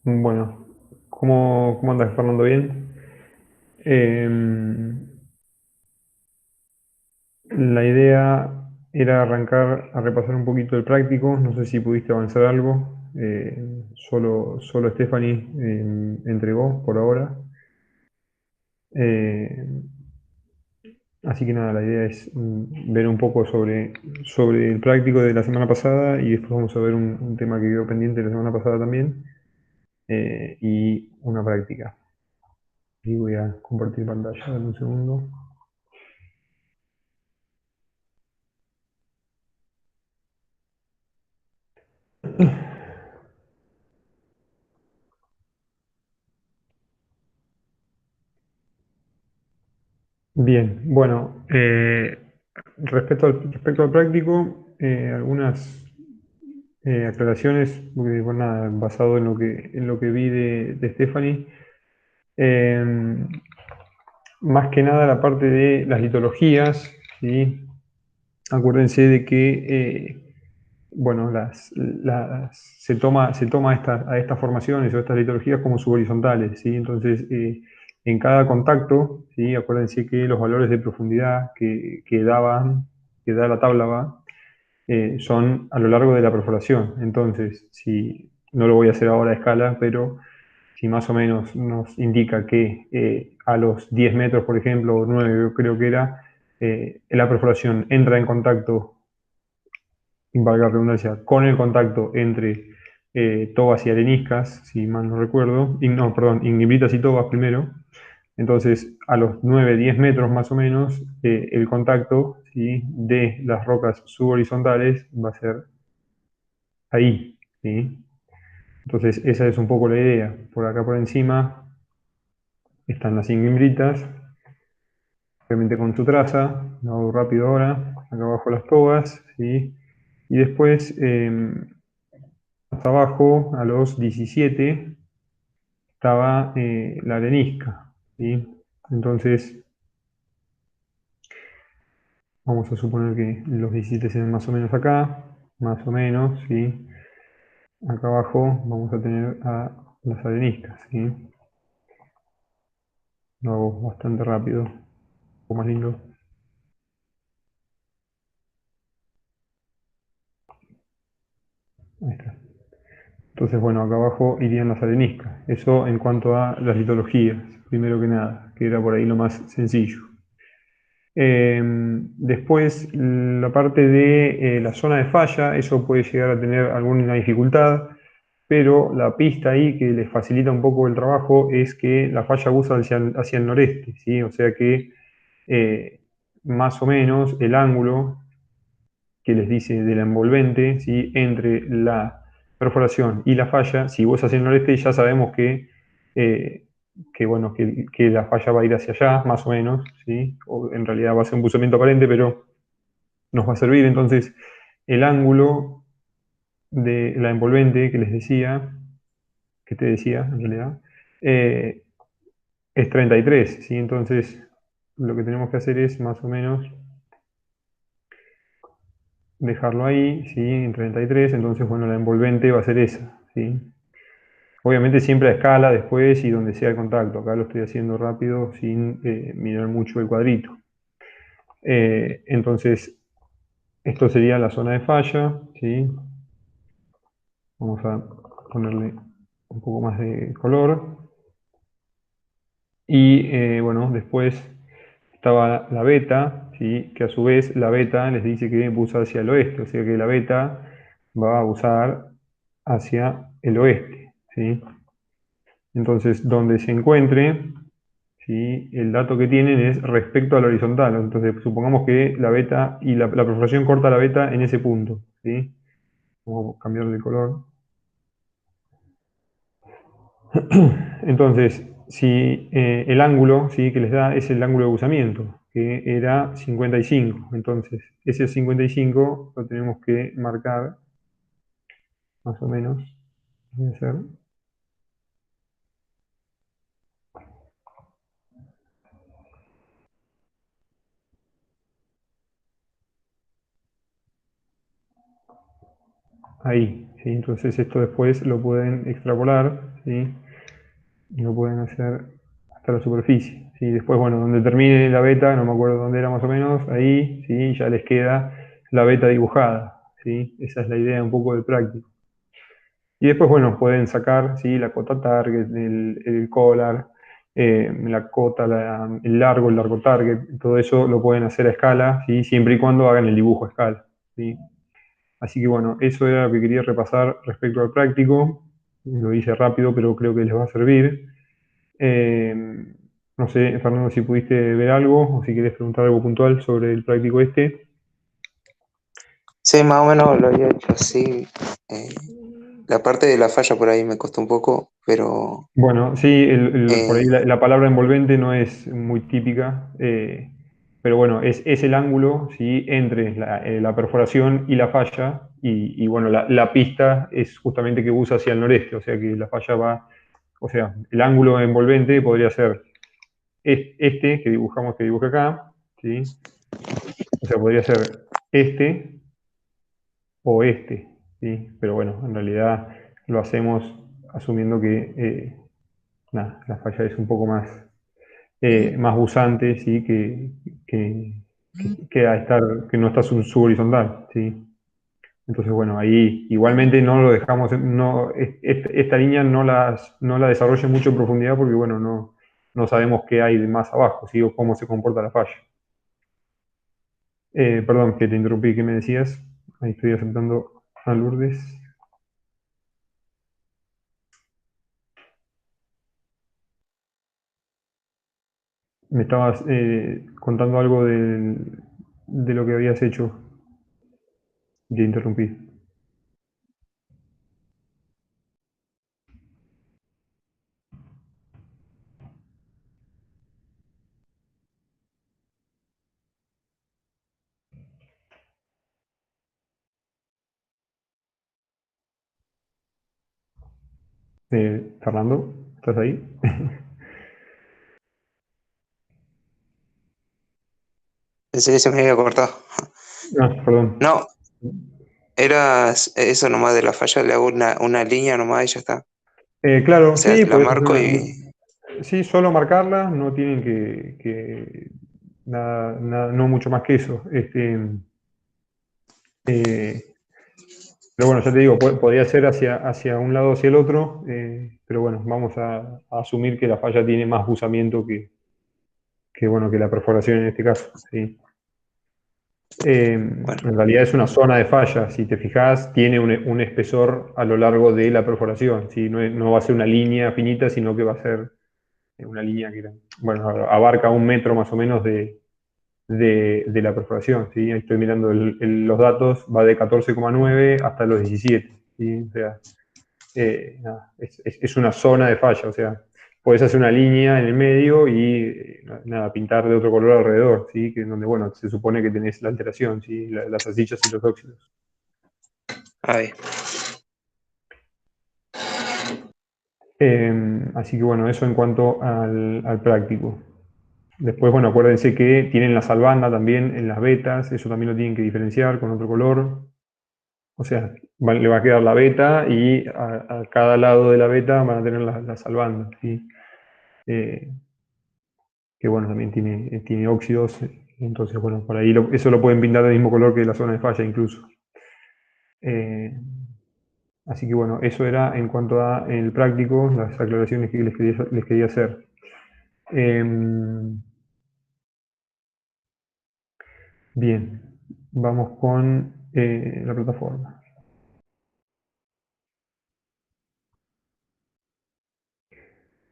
Bueno, ¿cómo andas, Fernando? ¿Bien? Em, la idea era arrancar a repasar un poquito el práctico. No sé si pudiste avanzar algo. Solo Stephanie entregó por ahora. Eh, Así que nada, la idea es ver un poco sobre el práctico de la semana pasada y después vamos a ver un tema que quedó pendiente la semana pasada también, y una práctica. Y voy a compartir pantalla, dame un segundo. Bien, bueno, respecto al práctico, algunas aclaraciones, porque bueno, nada, basado en lo que vi de Stephanie. Eh, Más que nada la parte de las litologías, ¿sí? Acuérdense de que bueno, se toma a estas formaciones o estas litologías como subhorizontales, ¿sí? Entonces, en cada contacto, ¿sí? Acuérdense que los valores de profundidad que da la tabla son a lo largo de la perforación. Entonces, si no lo voy a hacer ahora a escala, pero si más o menos nos indica que a los 10 metros, por ejemplo, o 9 yo creo que era, la perforación entra en contacto, valga la redundancia, con el contacto entre tobas y areniscas, si mal no recuerdo, no, perdón, ignibritas y tobas primero. Entonces, a los 9-10 metros más o menos, el contacto, ¿sí?, de las rocas subhorizontales va a ser ahí, ¿sí? Entonces, esa es un poco la idea. Por acá por encima están las ignibritas, obviamente con su traza, lo hago rápido ahora, acá abajo las tobas, ¿sí? Y después, hasta abajo, a los 17, estaba la arenisca, ¿sí? Entonces, vamos a suponer que los 17 sean más o menos acá, más o menos, ¿sí? Acá abajo vamos a tener a las areniscas, ¿sí? Lo hago bastante rápido, un poco más lindo. Ahí está. Entonces, bueno, acá abajo irían las areniscas. Eso en cuanto a las litologías, primero que nada, que era por ahí lo más sencillo. Después, la parte de la zona de falla, eso puede llegar a tener alguna dificultad, pero la pista ahí que les facilita un poco el trabajo es que la falla aguza hacia el noreste, ¿sí? O sea que eh, más o menos el ángulo que les dice de la envolvente, ¿sí?, entre la perforación y la falla, si vos hacia el noreste ya sabemos bueno, que la falla va a ir hacia allá, más o menos, ¿sí? O en realidad va a ser un buzamiento aparente, pero nos va a servir. Entonces, el ángulo de la envolvente que les decía, que te decía en realidad, eh, es 33, ¿sí? Entonces, lo que tenemos que hacer es más o menos dejarlo ahí, ¿sí?, en 33. Entonces, bueno, la envolvente va a ser esa, ¿sí? Obviamente siempre a escala después y donde sea el contacto. Acá lo estoy haciendo rápido sin mirar mucho el cuadrito. Entonces, esto sería la zona de falla, ¿sí? Vamos a ponerle un poco más de color. Y bueno, después estaba la beta, ¿sí?, que a su vez la beta les dice que buza hacia el oeste, o sea que la beta va a buzar hacia el oeste, ¿sí? Entonces, donde se encuentre, ¿sí?, el dato que tienen es respecto al horizontal. Entonces, supongamos que la beta y la perforación corta la beta en ese punto, ¿sí? Vamos a cambiar de color. Entonces, si el ángulo, ¿sí?, que les da es el ángulo de buzamiento, que era 55. Entonces, ese 55 lo tenemos que marcar más o menos. Voy a hacer ahí, ¿sí? Entonces esto después lo pueden extrapolar, ¿sí? Y lo pueden hacer hasta la superficie, ¿sí? Después, bueno, donde termine la beta, no me acuerdo dónde era más o menos, ahí, ¿sí? Ya les queda la beta dibujada, ¿sí? Esa es la idea un poco del práctico. Y después, bueno, pueden sacar, ¿sí? La cota target, el collar, la cota, el largo target, todo eso lo pueden hacer a escala, ¿sí? Siempre y cuando hagan el dibujo a escala, ¿sí? Así que bueno, eso era lo que quería repasar respecto al práctico. Lo hice rápido, pero creo que les va a servir. Eh, no sé, Fernando, si pudiste ver algo o si querés preguntar algo puntual sobre el práctico este. Sí, más o menos lo había hecho así. eh, la parte de la falla por ahí me costó un poco, pero Bueno, sí, por ahí eh, la palabra envolvente no es muy típica, pero bueno, es el ángulo, ¿sí? Entre la perforación y la falla, y bueno, la pista es justamente que usa hacia el noreste, o sea que la falla va, o sea, el ángulo envolvente podría ser este que dibujamos, que dibuja acá, ¿sí? O sea, podría ser este o este, ¿sí? Pero bueno, en realidad lo hacemos asumiendo que nada, la falla es un poco más usante, ¿sí? Que a estar, que no está subhorizontal, ¿sí? Entonces, bueno, ahí igualmente no lo dejamos, no, esta línea no la desarrolla mucho en profundidad porque, bueno, no sabemos qué hay de más abajo, ¿sí? O cómo se comporta la falla. Perdón, que te interrumpí, ¿qué me decías? Ahí estoy aceptando a Lourdes. Me estabas contando algo de lo que habías hecho. Te interrumpí. Fernando, ¿estás ahí? pensé que se me había cortado. Ah, perdón. No, era eso nomás de la falla, le hago una línea nomás y ya está. O Claro, sea, sí, la puedes hacer marco una. y... Sí, solo marcarla, no tienen no mucho más que eso. Eh, pero bueno, ya te digo, podría ser hacia un lado o hacia el otro, pero bueno, vamos a asumir que la falla tiene más buzamiento bueno, que la perforación en este caso, ¿sí? En Bueno, realidad es una zona de falla, si te fijas, tiene un espesor a lo largo de la perforación, ¿sí? No va a ser una línea finita, sino que va a ser una línea que, bueno, abarca 1 metro más o menos de la perforación, ¿sí? Ahí estoy mirando los datos, va de 14,9 hasta los 17, ¿sí? O sea, nada, es una zona de falla, o sea, puedes hacer una línea en el medio y nada, pintar de otro color alrededor, ¿sí? Que es donde, bueno, se supone que tenés la alteración, ¿sí? Las arcillas y los óxidos. ahí. Así que bueno, eso en cuanto al práctico. Después, bueno, acuérdense que tienen la salbanda también en las vetas, eso también lo tienen que diferenciar con otro color. O sea, le va a quedar la beta y a cada lado de la beta van a tener la salbanda, ¿sí? Eh, que bueno, también tiene óxidos, entonces bueno, por ahí eso lo pueden pintar del mismo color que la zona de falla incluso. Eh, Así que bueno, eso era en cuanto a el práctico, las aclaraciones que les quería hacer. Bien, vamos con la plataforma.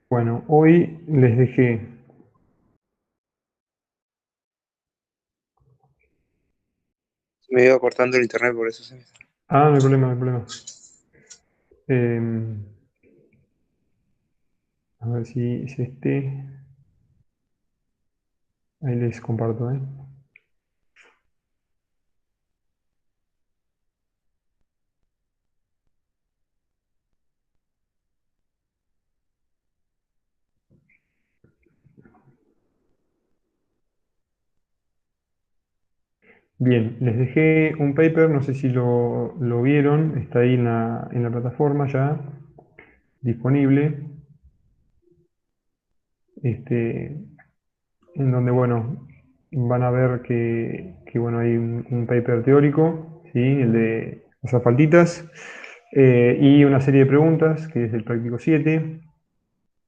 Bueno, hoy les dejé. Me iba cortando el internet por eso se me... Ah, no hay problema, no hay problema. Eh, a ver si este. Ahí les comparto, ¿eh? Bien, les dejé un paper, no sé si lo vieron, está ahí en la plataforma ya, disponible, este, en donde, bueno, van a ver que, bueno, hay un paper teórico, ¿sí? El de las asfaltitas, y una serie de preguntas, que es el práctico 7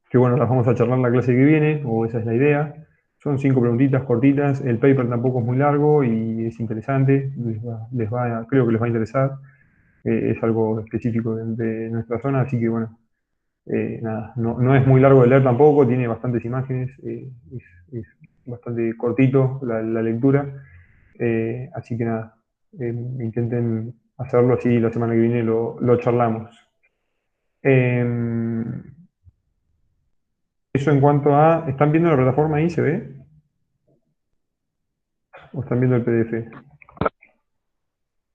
que, bueno, las vamos a charlar la clase que viene, o esa es la idea. Son 5 preguntitas cortitas, el paper tampoco es muy largo y es interesante, creo que les va a interesar. Es algo específico de nuestra zona, así que bueno, nada, no es muy largo de leer tampoco, tiene bastantes imágenes, es bastante cortito la lectura, así que nada, intenten hacerlo así la semana que viene lo charlamos. Eso en cuanto a, ¿están viendo la plataforma ahí, se ve? ¿O están viendo el PDF?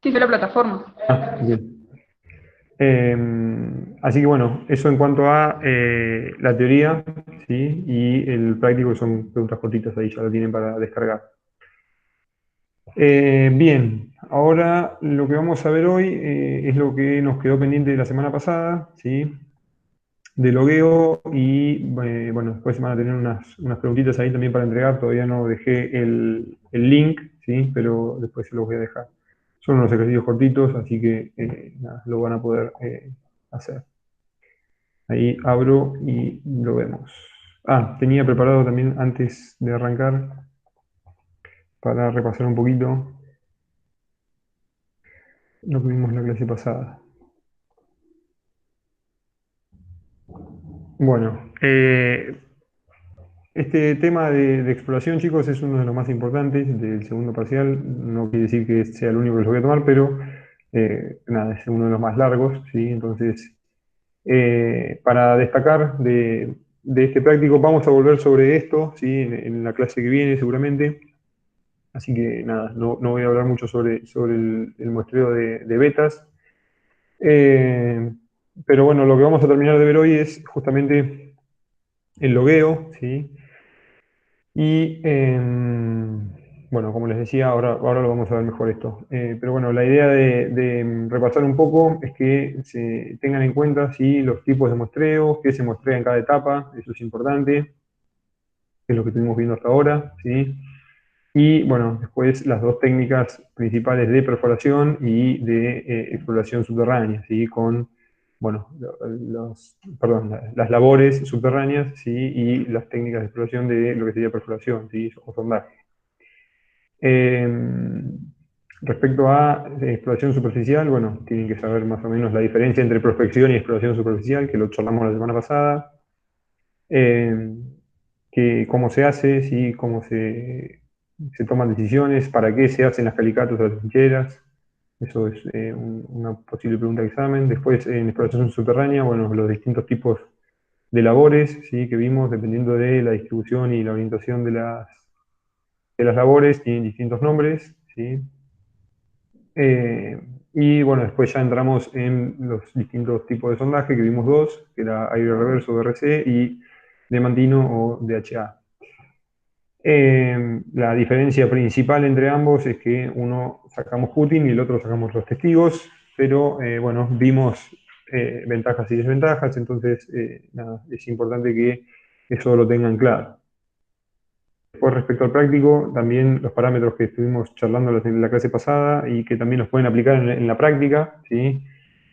Sí, fue la plataforma. Ah, bien. Así que bueno, eso en cuanto a la teoría, ¿sí? Y el práctico, que son preguntas cortitas ahí, ya lo tienen para descargar. Bien, ahora lo que vamos a ver hoy es lo que nos quedó pendiente de la semana pasada, ¿sí? De logueo y bueno, después van a tener unas preguntitas ahí también para entregar, todavía no dejé el link, ¿sí? Pero después se los voy a dejar. Son unos ejercicios cortitos, así que nada, lo van a poder hacer. Ahí abro y lo vemos. Ah, tenía preparado también antes de arrancar para repasar un poquito lo que vimos en la clase pasada. Bueno, este tema de exploración, chicos, es uno de los más importantes del segundo parcial. No quiere decir que sea el único que los voy a tomar, pero nada, es uno de los más largos, ¿sí? Entonces, para destacar de este práctico, vamos a volver sobre esto, ¿sí? En la clase que viene, seguramente. Así que nada, no voy a hablar mucho sobre el muestreo de betas. Eh, pero bueno, lo que vamos a terminar de ver hoy es justamente el logueo, ¿sí? Y bueno, como les decía, ahora lo vamos a ver mejor esto. Pero bueno, la idea de repasar un poco es que se tengan en cuenta, ¿sí? Los tipos de muestreo, qué se muestrea en cada etapa, eso es importante, que es lo que estuvimos viendo hasta ahora, ¿sí? Y bueno, después las dos técnicas principales de perforación y de exploración subterránea, ¿sí? Con, bueno, perdón, las labores subterráneas, ¿sí? Y las técnicas de exploración de lo que sería perforación, ¿sí? O sondaje. Eh, Respecto a exploración superficial, bueno, tienen que saber más o menos la diferencia entre prospección y exploración superficial, que lo charlamos la semana pasada. Eh, Cómo se hace, ¿sí? Cómo se toman decisiones, para qué se hacen las calicatos o las trincheras. Eso es una posible pregunta de examen. Después, en exploración subterránea, bueno, los distintos tipos de labores, ¿sí? Que vimos, dependiendo de la distribución y la orientación de las labores, tienen distintos nombres, ¿sí? Y bueno, después ya entramos en los distintos tipos de sondaje, que vimos dos, que era aire reverso, DRC, y demantino o DHA. La diferencia principal entre ambos es que uno sacamos Putin y el otro sacamos los testigos, pero bueno, vimos ventajas y desventajas, entonces nada, es importante que eso lo tengan claro. Después, respecto al práctico, también los parámetros que estuvimos charlando en la clase pasada y que también los pueden aplicar en la práctica, ¿sí?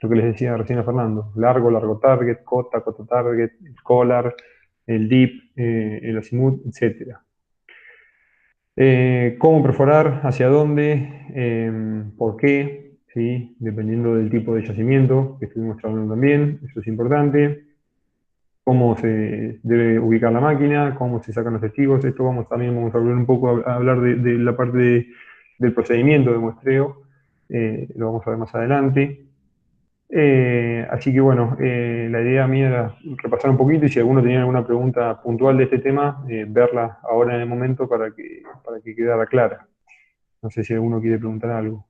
Lo que les decía recién a Fernando, largo target, cota target, el collar, el dip, el azimuth, etc. Cómo perforar, hacia dónde, por qué, ¿sí? Dependiendo del tipo de yacimiento que estuvimos charlando también, eso es importante. Cómo se debe ubicar la máquina, cómo se sacan los testigos. Esto también vamos a volver un poco a hablar de la parte del procedimiento de muestreo, lo vamos a ver más adelante. Así que bueno, la idea mía era repasar un poquito y si alguno tenía alguna pregunta puntual de este tema, verla ahora en el momento para que quedara clara. No sé si alguno quiere preguntar algo.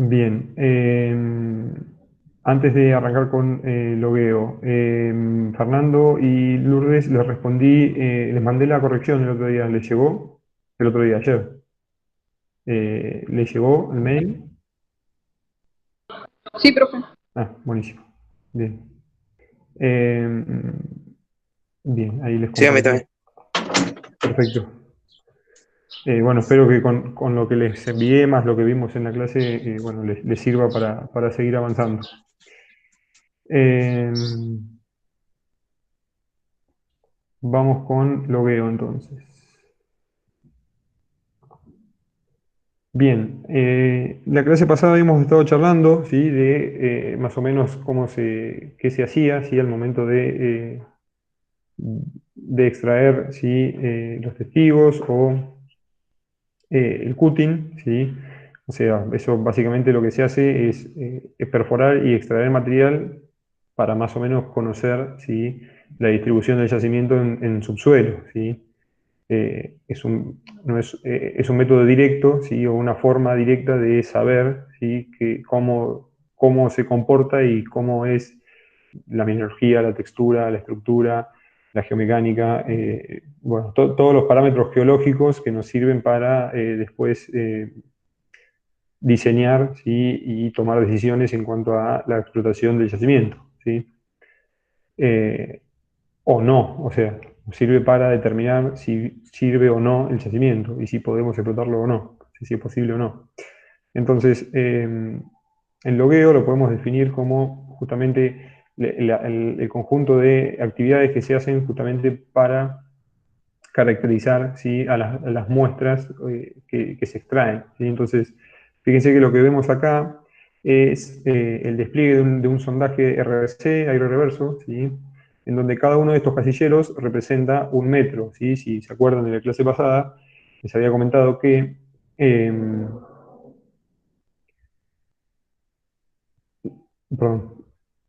Bien, antes de arrancar con logueo, Fernando y Lourdes les respondí, les mandé la corrección el otro día, ¿les llegó? El otro día, ayer. ¿Les llegó el mail? Sí, profe. Ah, buenísimo. Bien. Eh, bien, ahí les Sí, a mí compartí. también. Perfecto. Bueno, espero que con lo que les envié, más lo que vimos en la clase, bueno, les sirva para seguir avanzando. Eh, Vamos con logueo entonces. Bien, la clase pasada hemos estado charlando, ¿sí? De más o menos qué se hacía, ¿sí? Al momento de extraer, ¿sí? Los testigos o el cutting, ¿sí? O sea, eso básicamente lo que se hace es perforar y extraer material para más o menos conocer, ¿sí? La distribución del yacimiento en subsuelo, ¿sí? No es un método directo, ¿sí? O una forma directa de saber, ¿sí? Cómo se comporta y cómo es la mineralogía, la textura, la estructura, la geomecánica, bueno, todos los parámetros geológicos que nos sirven para después diseñar, ¿sí? Y tomar decisiones en cuanto a la explotación del yacimiento, ¿sí? Eh, o no, o sea, sirve para determinar si sirve o no el yacimiento y si podemos explotarlo o no, si es posible o no. Entonces, el logueo lo podemos definir como justamente el conjunto de actividades que se hacen justamente para caracterizar, ¿sí? A las muestras que se extraen, ¿sí? Entonces, fíjense que lo que vemos acá es el despliegue de un sondaje RRC, aire reverso, ¿sí? En donde cada uno de estos casilleros representa un metro, ¿sí? Si se acuerdan de la clase pasada, les había comentado que perdón,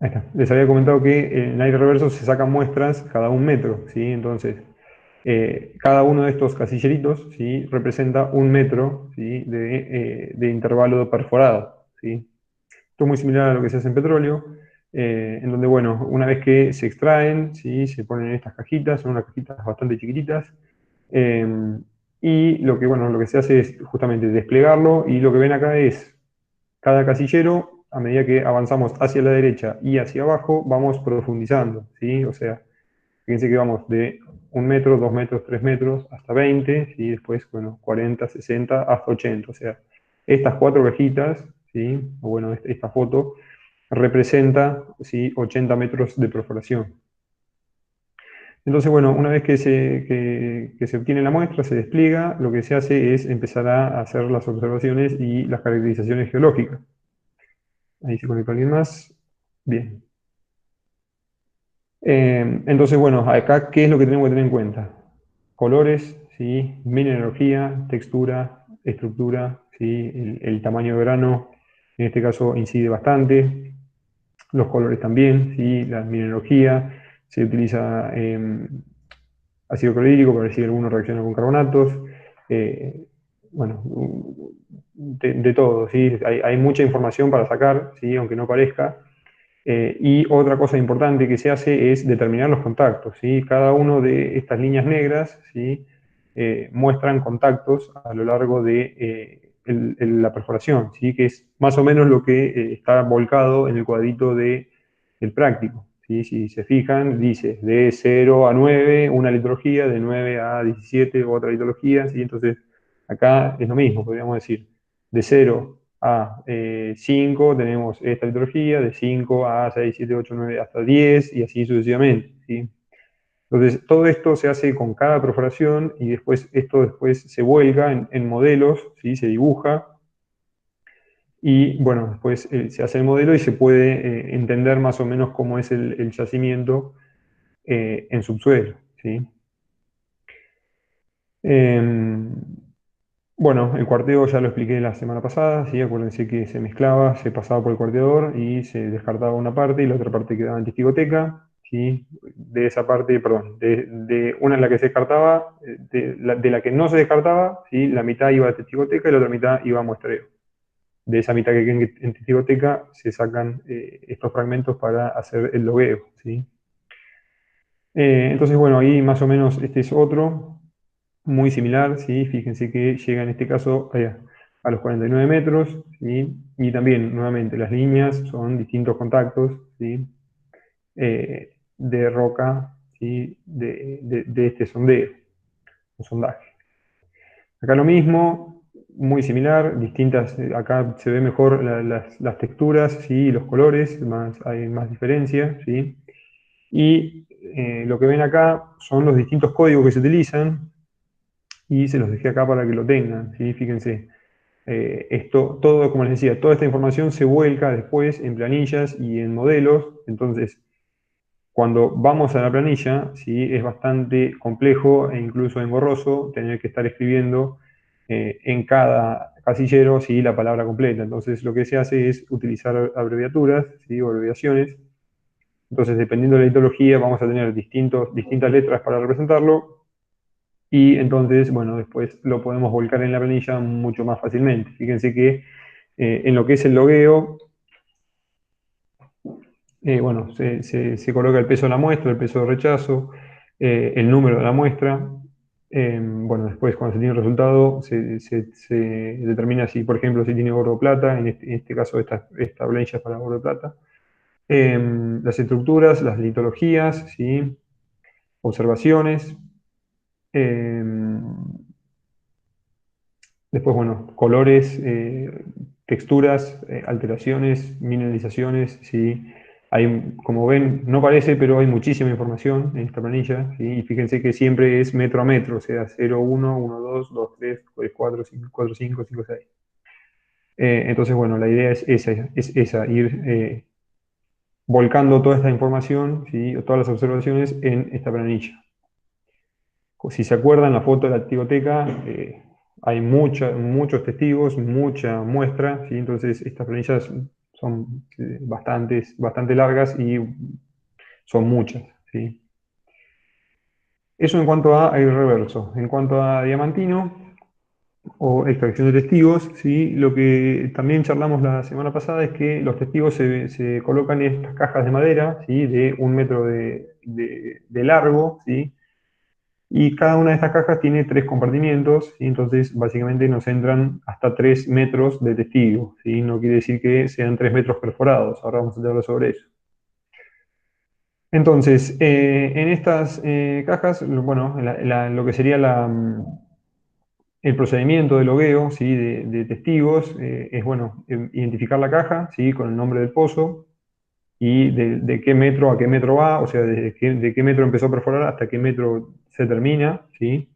ahí está. Les había comentado que en aire reverso se sacan muestras cada un metro, ¿sí? Entonces, cada uno de estos casilleritos, ¿sí? Representa un metro, ¿sí? De intervalo perforado, ¿sí? Esto es muy similar a lo que se hace en petróleo, en donde, bueno, una vez que se extraen, ¿sí? Se ponen en estas cajitas, son unas cajitas bastante chiquititas, eh, y bueno, lo que se hace es justamente desplegarlo, y lo que ven acá es cada casillero, a medida que avanzamos hacia la derecha y hacia abajo, vamos profundizando, ¿sí? O sea, fíjense que vamos de 1 metro, 2 metros, 3 metros, hasta 20, ¿sí? Después, bueno, 40, 60, hasta 80. O sea, estas cuatro cajitas, ¿sí? O bueno, esta foto representa, ¿sí? 80 metros de perforación. Entonces, bueno, una vez que se obtiene la muestra, se despliega, lo que se hace es empezar a hacer las observaciones y las caracterizaciones geológicas. Ahí se conecta alguien más. Bien. Entonces, bueno, acá, ¿qué es lo que tenemos que tener en cuenta? Colores, ¿sí? Mineralogía, textura, estructura, ¿sí? El tamaño de grano, en este caso incide bastante. Los colores también, ¿sí? La mineralogía, se utiliza ácido clorhídrico para ver si alguno reacciona con carbonatos. eh, bueno, de todo, ¿sí? Hay mucha información para sacar, ¿sí? Aunque no parezca. Y otra cosa importante que se hace es determinar los contactos, ¿sí? Cada uno de estas líneas negras, ¿sí? Muestran contactos a lo largo de la perforación, ¿sí? Que es más o menos lo que está volcado en el cuadrito del práctico, ¿sí? Si se fijan, dice de 0 a 9 una litrología, de 9 a 17 otra litrología, ¿sí? Entonces, acá es lo mismo, podríamos decir, de 0 a 5 tenemos esta liturgia, de 5 a 6, 7, 8, 9 hasta 10 y así sucesivamente, ¿sí? Entonces, todo esto se hace con cada perforación y después se vuelca en modelos, ¿sí? Se dibuja y bueno, después se hace el modelo y se puede entender más o menos cómo es el yacimiento en subsuelo, ¿sí? Em, Bueno, el cuarteo ya lo expliqué la semana pasada, ¿sí? Acuérdense que se mezclaba, se pasaba por el cuarteador y se descartaba una parte y la otra parte quedaba en testigoteca, ¿sí? De esa parte, perdón, de una en la que se descartaba, de la que no se descartaba, ¿sí? La mitad iba a testigoteca y la otra mitad iba a muestreo. de esa mitad que queda en testigoteca se sacan estos fragmentos para hacer el logueo, ¿sí? Entonces, bueno, ahí más o menos este es otro, muy similar, ¿sí? Fíjense que llega en este caso a los 49 metros, ¿sí? Y también, nuevamente, las líneas son distintos contactos, ¿sí? De roca, ¿sí? De este sondeo, o sondaje. Acá lo mismo, muy similar, distintas, acá se ve mejor las texturas, ¿sí? Y los colores, hay más diferencia, ¿sí? Y lo que ven acá son los distintos códigos que se utilizan, y se los dejé acá para que lo tengan, ¿sí? Fíjense, esto, todo, como les decía, toda esta información se vuelca después en planillas y en modelos. Entonces, cuando vamos a la planilla, ¿sí? Es bastante complejo e incluso engorroso tener que estar escribiendo en cada casillero, ¿sí? La palabra completa. Entonces, lo que se hace es utilizar abreviaturas, ¿sí? O abreviaciones. Entonces, dependiendo de la litología, vamos a tener distintas letras para representarlo. Y entonces, bueno, después lo podemos volcar en la planilla mucho más fácilmente. Fíjense que en lo que es el logueo, bueno, se coloca el peso de la muestra, el peso de rechazo, el número de la muestra. Bueno, después cuando se tiene el resultado, se determina si, por ejemplo, si tiene oro o plata. En este caso, esta planilla es para oro o plata. Las estructuras, las litologías, ¿sí? Observaciones. Después, bueno, colores, texturas, alteraciones, mineralizaciones, ¿sí? Hay, como ven, no parece, pero hay muchísima información en esta planilla, ¿sí? Y fíjense que siempre es metro a metro, o sea, 0, 1, 1, 2, 2, 3, 4, 5, 4, 5, 5, 6. Entonces, bueno, la idea es esa, ir volcando toda esta información, ¿sí? O todas las observaciones en esta planilla. Si se acuerdan, la foto de la tigoteca, hay muchos testigos, mucha muestra, ¿sí? Entonces estas planillas son bastante largas y son muchas, ¿sí? Eso en cuanto a el reverso. En cuanto a diamantino o extracción de testigos, ¿sí? Lo que también charlamos la semana pasada es que los testigos se colocan en estas cajas de madera, ¿sí? De 1 metro de largo, ¿sí? Y cada una de estas cajas tiene 3 compartimientos, y entonces básicamente nos entran hasta 3 metros de testigo, ¿sí? No quiere decir que sean 3 metros perforados, ahora vamos a hablar sobre eso. Entonces, en estas cajas, bueno, lo que sería el procedimiento de logueo, ¿sí? De testigos es, bueno, identificar la caja, ¿sí? Con el nombre del pozo, y de qué metro a qué metro va, o sea, de qué metro empezó a perforar hasta qué metro se termina, ¿sí?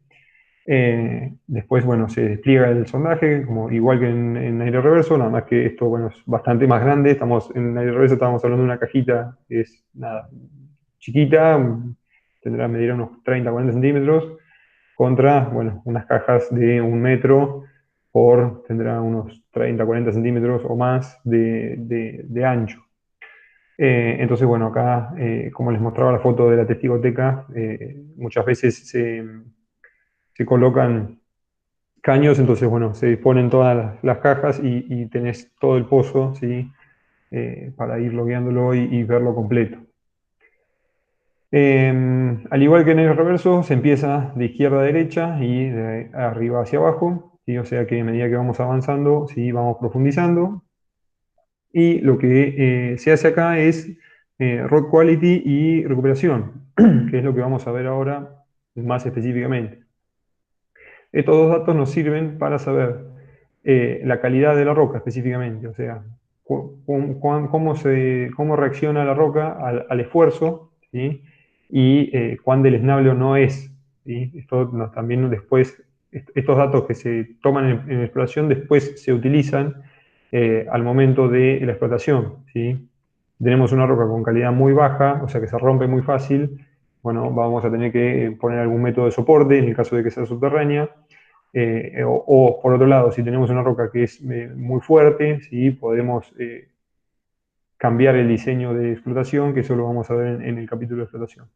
Después, bueno, se despliega el sondaje, como, igual que en aire reverso, nada más que esto, bueno, es bastante más grande. En aire reverso estamos hablando de una cajita que es, nada, chiquita, medirá unos 30, 40 centímetros, contra, bueno, unas cajas de 1 metro tendrá unos 30, 40 centímetros o más de ancho. Entonces, bueno, acá, como les mostraba la foto de la testigoteca, muchas veces se colocan caños, entonces, bueno, se disponen todas las cajas y tenés todo el pozo, ¿sí? Para ir logueándolo y verlo completo. Al igual que en el reverso, se empieza de izquierda a derecha y de arriba hacia abajo, ¿sí? O sea que a medida que vamos avanzando, ¿sí? Vamos profundizando. Y lo que se hace acá es rock quality y recuperación, que es lo que vamos a ver ahora más específicamente. Estos dos datos nos sirven para saber la calidad de la roca específicamente, o sea, cómo reacciona la roca al esfuerzo, ¿sí? Y cuán deleznable o no es, ¿sí? Esto también después, estos datos que se toman en exploración después se utilizan al momento de la explotación, ¿sí? Tenemos una roca con calidad muy baja, o sea que se rompe muy fácil, bueno, vamos a tener que poner algún método de soporte en el caso de que sea subterránea. O por otro lado, si tenemos una roca que es muy fuerte, ¿sí? Podemos cambiar el diseño de explotación, que eso lo vamos a ver en el capítulo de explotación.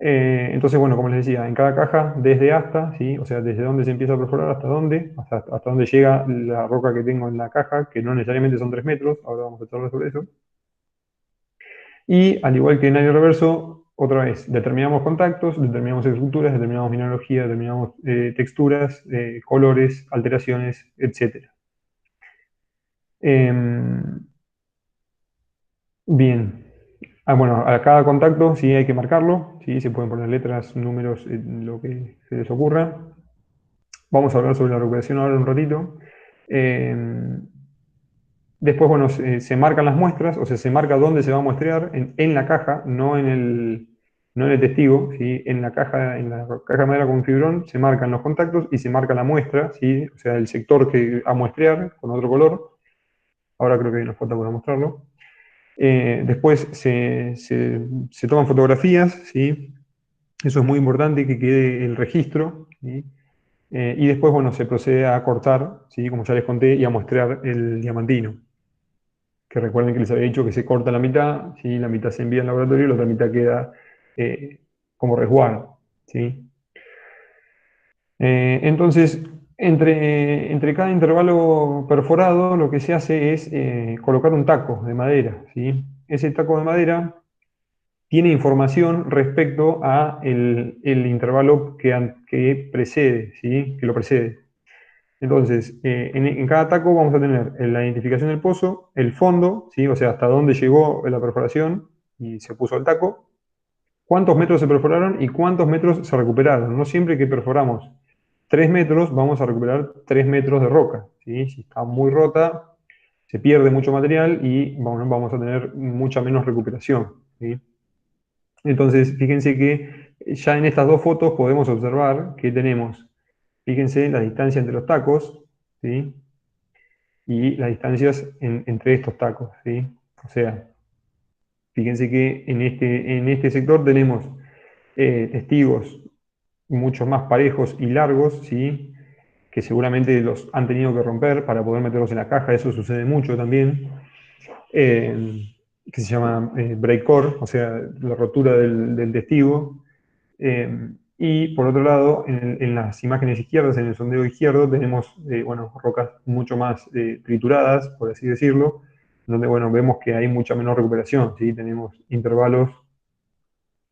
Entonces, bueno, como les decía, en cada caja, desde hasta, ¿sí? O sea, desde dónde se empieza a perforar hasta dónde, hasta dónde llega la roca que tengo en la caja, que no necesariamente son 3 metros, ahora vamos a charlar sobre eso. Y al igual que en aire reverso, otra vez, determinamos contactos, determinamos estructuras, determinamos mineralogía, determinamos texturas, colores, alteraciones, etc. Bien. Bueno, a cada contacto sí hay que marcarlo, sí, se pueden poner letras, números, lo que se les ocurra. Vamos a hablar sobre la recuperación ahora un ratito. Después, bueno, se marcan las muestras, o sea, se marca dónde se va a muestrear en la caja, no en el testigo, ¿sí? En la caja de madera con fibrón se marcan los contactos y se marca la muestra, ¿sí? O sea, el sector que a muestrear con otro color. Ahora creo que hay una foto para mostrarlo. Después se toman fotografías, ¿sí? Eso es muy importante, que quede el registro, ¿sí? Y después, bueno, se procede a cortar, ¿sí? Como ya les conté, y a muestrear el diamantino. Que recuerden que les había dicho que se corta la mitad, ¿sí? La mitad se envía al laboratorio y la otra mitad queda como resguardo, ¿sí? Entonces, entre cada intervalo perforado, lo que se hace es colocar un taco de madera, ¿sí? Ese taco de madera tiene información respecto a el intervalo que precede, ¿sí? Que lo precede. Entonces, en cada taco vamos a tener la identificación del pozo, el fondo, ¿sí? O sea, hasta dónde llegó la perforación y se puso el taco, cuántos metros se perforaron y cuántos metros se recuperaron. No siempre que perforamos 3 metros vamos a recuperar 3 metros de roca, ¿sí? Si está muy rota, se pierde mucho material y bueno, vamos a tener mucha menos recuperación, ¿sí? Entonces, fíjense que ya en estas dos fotos podemos observar que tenemos, fíjense, la distancia entre los tacos, ¿sí? Y las distancias entre estos tacos, ¿sí? O sea, fíjense que en este sector tenemos testigos mucho más parejos y largos, ¿sí? Que seguramente los han tenido que romper para poder meterlos en la caja, eso sucede mucho también, que se llama breakcore, o sea, la rotura del testigo. Y por otro lado, en las imágenes izquierdas, en el sondeo izquierdo, tenemos bueno, rocas mucho más trituradas, por así decirlo, donde bueno, vemos que hay mucha menor recuperación, ¿sí? Tenemos intervalos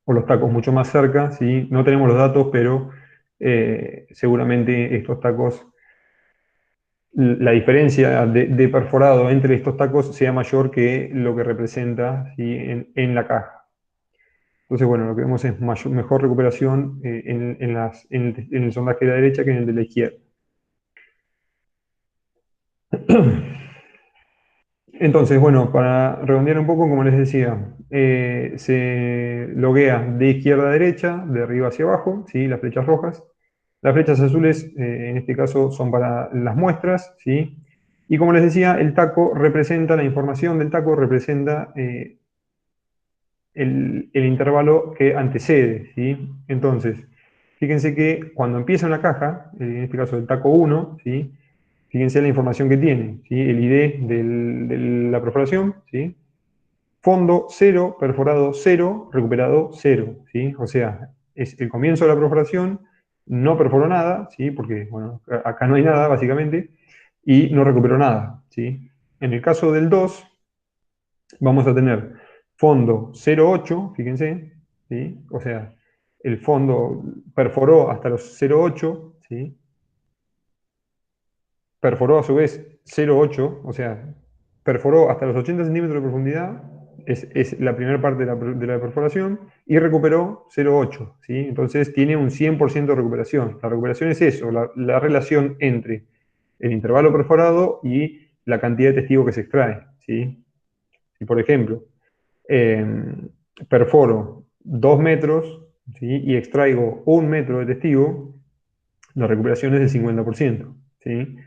o los tacos mucho más cerca, ¿sí? No tenemos los datos, pero seguramente estos tacos, la diferencia de perforado entre estos tacos sea mayor que lo que representa, ¿sí? En la caja. Entonces, bueno, lo que vemos es mejor recuperación en el sondaje de la derecha que en el de la izquierda. Entonces, bueno, para redondear un poco, como les decía, se loguea de izquierda a derecha, de arriba hacia abajo, ¿sí? Las flechas rojas. Las flechas azules, en este caso, son para las muestras, ¿sí? Y como les decía, el taco representa, la información del taco representa el intervalo que antecede, ¿sí? Entonces, fíjense que cuando empieza una caja, en este caso el taco 1, ¿sí? Fíjense la información que tiene, ¿sí? El ID de la perforación, ¿sí? Fondo 0, perforado 0, recuperado 0, ¿sí? O sea, es el comienzo de la perforación, no perforó nada, ¿sí? Porque, bueno, acá no hay nada, básicamente, y no recuperó nada, ¿sí? En el caso del 2, vamos a tener fondo 0,8, fíjense, ¿sí? O sea, el fondo perforó hasta los 0,8, ¿sí? Perforó a su vez 0,8, o sea, perforó hasta los 80 centímetros de profundidad, es la primera parte de la perforación, y recuperó 0,8, ¿sí? Entonces tiene un 100% de recuperación. La recuperación es eso, la relación entre el intervalo perforado y la cantidad de testigo que se extrae, ¿sí? Si, por ejemplo, eh, perforo 2 metros, ¿sí? Y extraigo 1 metro de testigo, la recuperación es del 50%, ¿sí?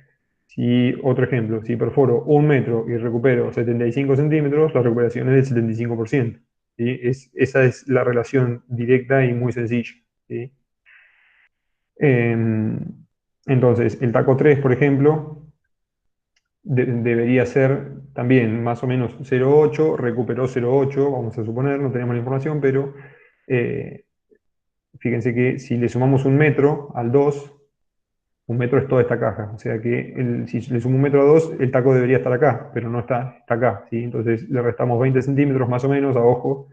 Si, otro ejemplo, si perforo 1 metro y recupero 75 centímetros, la recuperación es del 75%, ¿sí? Esa es la relación directa y muy sencilla, ¿sí? Entonces, el taco 3, por ejemplo, debería ser también más o menos 0,8, recuperó 0,8, vamos a suponer, no tenemos la información, pero fíjense que si le sumamos 1 metro al 2, 1 metro es toda esta caja. O sea que si le sumo 1 metro a 2, el taco debería estar acá, pero no está, está acá, ¿sí? Entonces le restamos 20 centímetros más o menos a ojo.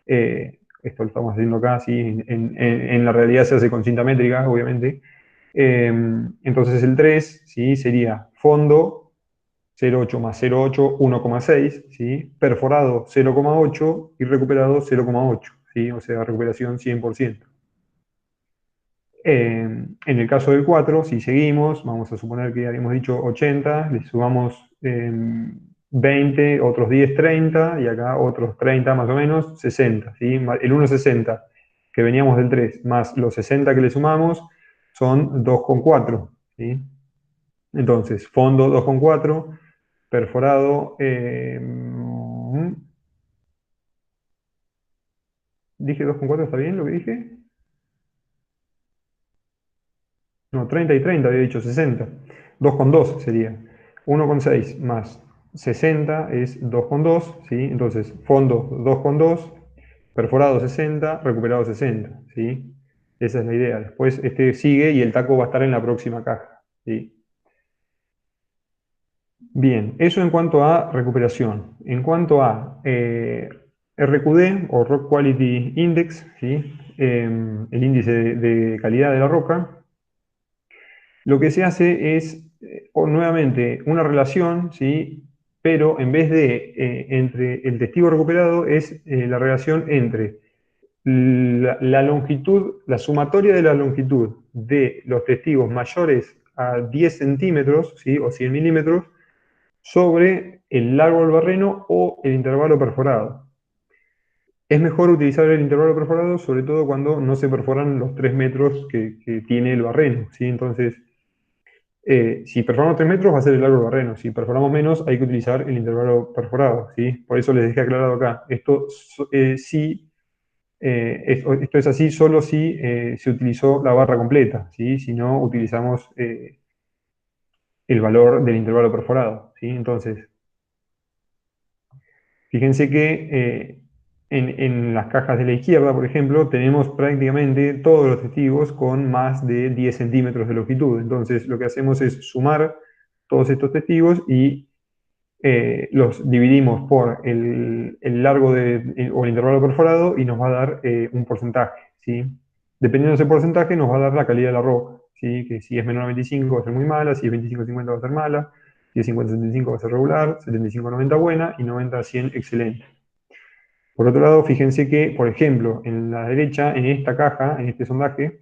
Esto lo estamos haciendo acá, ¿sí? En la realidad se hace con cinta métrica, obviamente. Entonces el 3, ¿sí? Sería fondo 0,8 más 0,8, 1,6, ¿sí? Perforado 0,8 y recuperado 0,8, ¿sí? O sea, recuperación 100%. En el caso del 4, si seguimos, vamos a suponer que habíamos dicho 80, le sumamos 20, otros 10, 30, y acá otros 30 más o menos, 60, ¿sí? El 1,60 que veníamos del 3, más los 60 que le sumamos, son 2,4, ¿sí? Entonces, fondo 2,4, perforado, ¿dije 2,4 está bien lo que dije? No, 30 y 30 había dicho 60. 2,2 sería. 1,6 más 60 es 2,2, ¿sí? Entonces, fondo 2,2, perforado 60, recuperado 60, ¿sí? Esa es la idea. Después este sigue y el taco va a estar en la próxima caja, ¿sí? Bien, eso en cuanto a recuperación. En cuanto a RQD o Rock Quality Index, ¿sí? El índice de calidad de la roca, lo que se hace es, nuevamente, una relación, ¿sí? Pero en vez de entre el testigo recuperado, es la relación entre la longitud, la sumatoria de la longitud de los testigos mayores a 10 centímetros, ¿sí? O 100 milímetros, sobre el largo del barreno o el intervalo perforado. Es mejor utilizar el intervalo perforado, sobre todo cuando no se perforan los 3 metros que tiene el barreno, ¿sí? Entonces, si perforamos 3 metros va a ser el largo del barreno. Si perforamos menos, hay que utilizar el intervalo perforado, ¿sí? Por eso les dejé aclarado acá. Esto sí, esto es así solo si se utilizó la barra completa, ¿sí? Si no, utilizamos el valor del intervalo perforado, ¿sí? Entonces, fíjense que en las cajas de la izquierda, por ejemplo, tenemos prácticamente todos los testigos con más de 10 centímetros de longitud. Entonces, lo que hacemos es sumar todos estos testigos y los dividimos por el largo o el intervalo perforado y nos va a dar un porcentaje, ¿sí? Dependiendo de ese porcentaje nos va a dar la calidad de la roca, ¿sí? Que si es menor a 25 va a ser muy mala, si es 25-50 va a ser mala, si es 50-75 va a ser regular, 75-90 buena y 90-100 excelente. Por otro lado, fíjense que, por ejemplo, en la derecha, en esta caja, en este sondaje,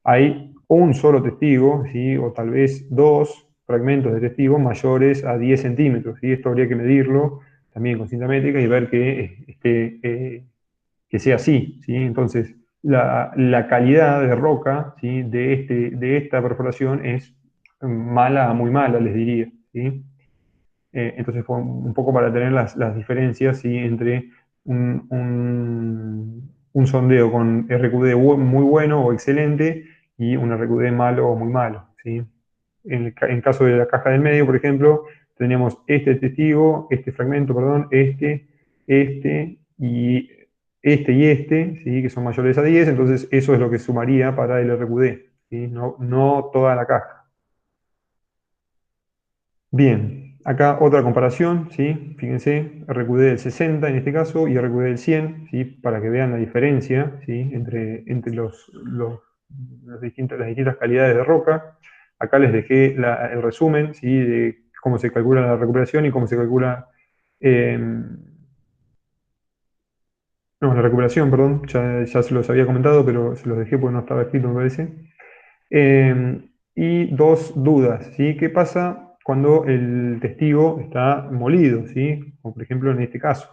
hay un solo testigo, ¿sí? O tal vez dos fragmentos de testigo mayores a 10 centímetros. ¿Sí? Esto habría que medirlo también con cinta métrica y ver que sea así. ¿Sí? Entonces, la calidad de roca, ¿sí? de esta perforación es mala a muy mala, les diría. ¿Sí? Entonces, fue un poco para tener las diferencias, ¿sí? Entre un sondeo con RQD muy bueno o excelente y un RQD malo o muy malo, ¿sí? En caso de la caja del medio, por ejemplo, tenemos este testigo, este fragmento, perdón, este y este, ¿sí? Que son mayores a 10, entonces eso es lo que sumaría para el RQD, ¿sí? No toda la caja. Bien, acá otra comparación, ¿sí? Fíjense, RQD del 60 en este caso y RQD del 100, ¿sí? Para que vean la diferencia, ¿sí? Entre las distintas calidades de roca. Acá les dejé el resumen, ¿sí? De cómo se calcula la recuperación y cómo se calcula... no, la recuperación, perdón, ya se los había comentado, pero se los dejé porque no estaba escrito, me parece. Y dos dudas, ¿sí? ¿Qué pasa cuando el testigo está molido, ¿sí? Como por ejemplo en este caso.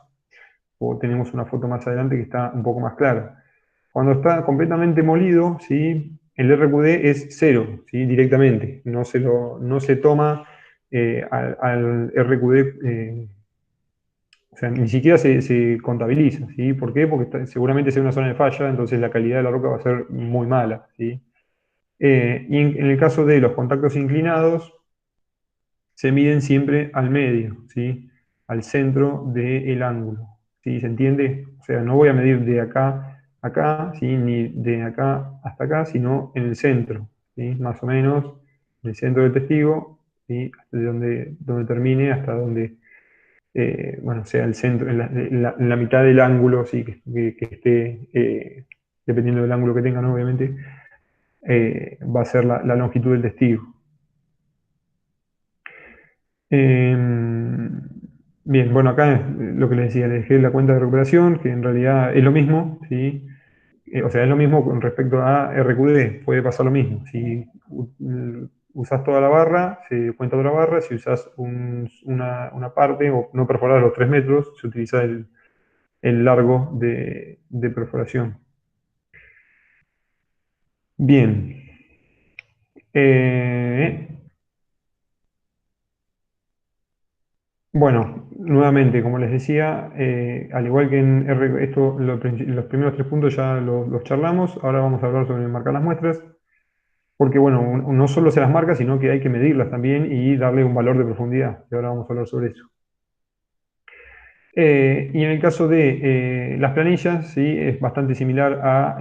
O tenemos una foto más adelante que está un poco más clara. Cuando está completamente molido, ¿sí? El RQD es cero, ¿sí? Directamente. No se toma al RQD, o sea, ni siquiera se contabiliza, ¿sí? ¿Por qué? Porque seguramente sea una zona de falla, entonces la calidad de la roca va a ser muy mala, ¿sí? Y en el caso de los contactos inclinados, se miden siempre al medio, ¿sí? Al centro del ángulo, ¿sí? ¿Se entiende? O sea, no voy a medir de acá acá, ¿sí? Ni de acá hasta acá, sino en el centro, ¿sí? Más o menos en el centro del testigo, ¿sí? Hasta donde termine, hasta donde bueno, sea el centro, en la mitad del ángulo, ¿sí? Que esté, dependiendo del ángulo que tengan, obviamente, va a ser la longitud del testigo. Bien, bueno, acá es lo que les decía, les dejé la cuenta de recuperación, que en realidad es lo mismo, ¿sí? O sea, es lo mismo con respecto a RQD, puede pasar lo mismo. Si usas toda la barra, se cuenta otra barra. Si usas una parte o no perforar los 3 metros, se utiliza el largo de perforación. Bien. Bueno, nuevamente, como les decía, al igual que en los primeros 3 puntos ya los charlamos. Ahora vamos a hablar sobre marcar las muestras. Porque, bueno, no solo se las marca, sino que hay que medirlas también y darle un valor de profundidad. Y ahora vamos a hablar sobre eso. Y en el caso de las planillas, ¿sí? Es bastante similar a